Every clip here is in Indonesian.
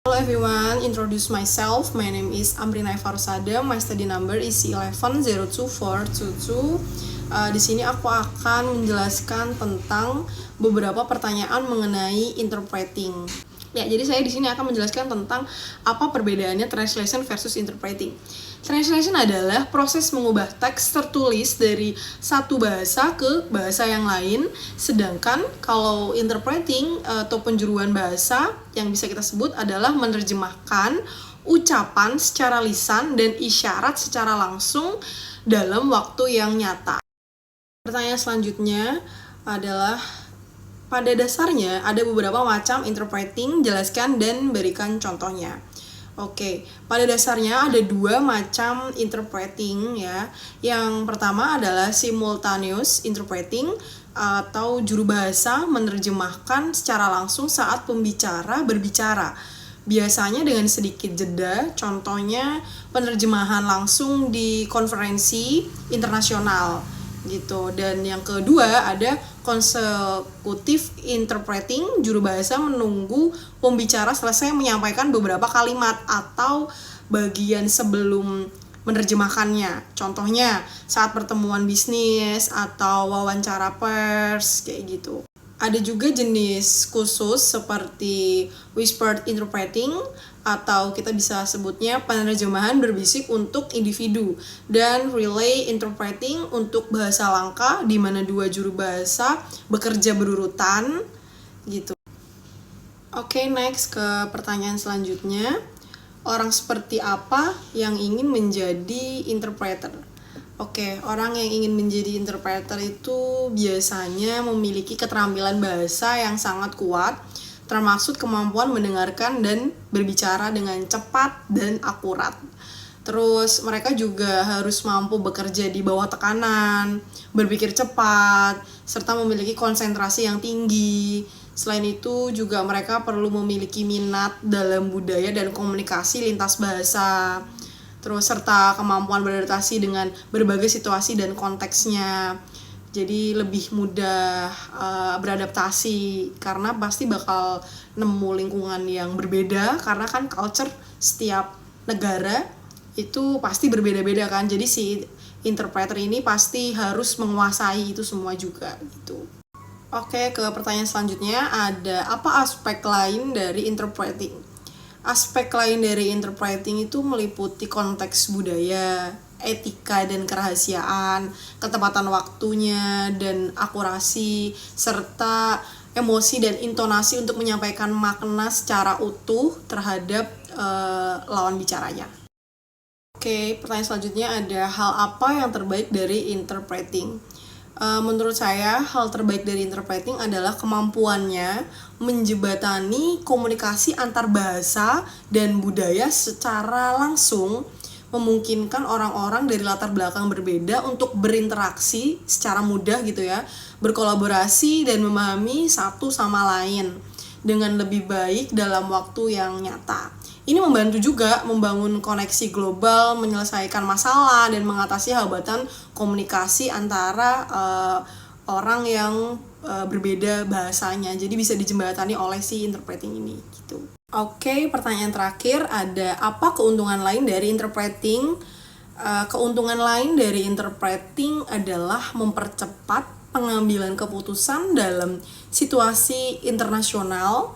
Hello everyone, introduce myself. My name is Amrina Farusada. My study number is C11022422. Di sini aku akan menjelaskan tentang beberapa pertanyaan mengenai interpreting. Ya, jadi saya di sini akan menjelaskan tentang apa perbedaannya translation versus interpreting. Translation adalah proses mengubah teks tertulis dari satu bahasa ke bahasa yang lain, sedangkan kalau interpreting atau penjuruan bahasa yang bisa kita sebut adalah menerjemahkan ucapan secara lisan dan isyarat secara langsung dalam waktu yang nyata. Pertanyaan selanjutnya adalah, pada dasarnya ada beberapa macam interpreting, jelaskan dan berikan contohnya. Oke, pada dasarnya ada dua macam interpreting ya. Yang pertama adalah simultaneous interpreting atau juru bahasa menerjemahkan secara langsung saat pembicara berbicara. Biasanya dengan sedikit jeda, contohnya penerjemahan langsung di konferensi internasional gitu. Dan yang kedua ada consecutive interpreting, juru bahasa menunggu pembicara selesai menyampaikan beberapa kalimat atau bagian sebelum menerjemahkannya. Contohnya saat pertemuan bisnis atau wawancara pers kayak gitu. Ada juga jenis khusus seperti whispered interpreting atau kita bisa sebutnya penerjemahan berbisik untuk individu, dan relay interpreting untuk bahasa langka di mana dua juru bahasa bekerja berurutan gitu. Oke, next ke pertanyaan selanjutnya. Orang seperti apa yang ingin menjadi interpreter? Oke, orang yang ingin menjadi interpreter itu biasanya memiliki keterampilan bahasa yang sangat kuat, termasuk kemampuan mendengarkan dan berbicara dengan cepat dan akurat. Terus mereka juga harus mampu bekerja di bawah tekanan, berpikir cepat, serta memiliki konsentrasi yang tinggi. Selain itu juga mereka perlu memiliki minat dalam budaya dan komunikasi lintas bahasa. Terus serta kemampuan beradaptasi dengan berbagai situasi dan konteksnya. Jadi lebih mudah beradaptasi karena pasti bakal nemu lingkungan yang berbeda, karena kan culture setiap negara itu pasti berbeda-beda kan. Jadi si interpreter ini pasti harus menguasai itu semua juga gitu. Oke, ke pertanyaan selanjutnya, ada apa aspek lain dari interpreting? Aspek lain dari interpreting itu meliputi konteks budaya, etika dan kerahasiaan, ketepatan waktunya dan akurasi, serta emosi dan intonasi untuk menyampaikan makna secara utuh terhadap lawan bicaranya. Oke, pertanyaan selanjutnya ada hal apa yang terbaik dari interpreting? Menurut saya, hal terbaik dari interpreting adalah kemampuannya menjembatani komunikasi antar bahasa dan budaya secara langsung, memungkinkan orang-orang dari latar belakang berbeda untuk berinteraksi secara mudah gitu ya, berkolaborasi dan memahami satu sama lain dengan lebih baik dalam waktu yang nyata. Ini membantu juga membangun koneksi global, menyelesaikan masalah, dan mengatasi hambatan komunikasi antara orang yang berbeda bahasanya. Jadi bisa dijembatani oleh si interpreting ini gitu. Oke, pertanyaan terakhir ada apa keuntungan lain dari interpreting? Keuntungan lain dari interpreting adalah mempercepat pengambilan keputusan dalam situasi internasional,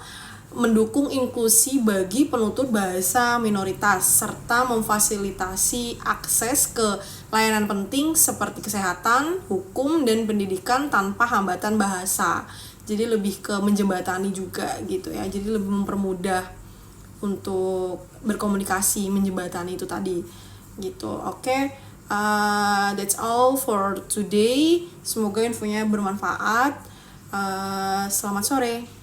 mendukung inklusi bagi penutur bahasa minoritas, serta memfasilitasi akses ke layanan penting seperti kesehatan, hukum, dan pendidikan tanpa hambatan bahasa. Jadi lebih ke menjembatani juga gitu ya. Jadi lebih mempermudah untuk berkomunikasi, menjembatani itu tadi gitu. Oke. That's all for today. Semoga infonya bermanfaat. Selamat sore.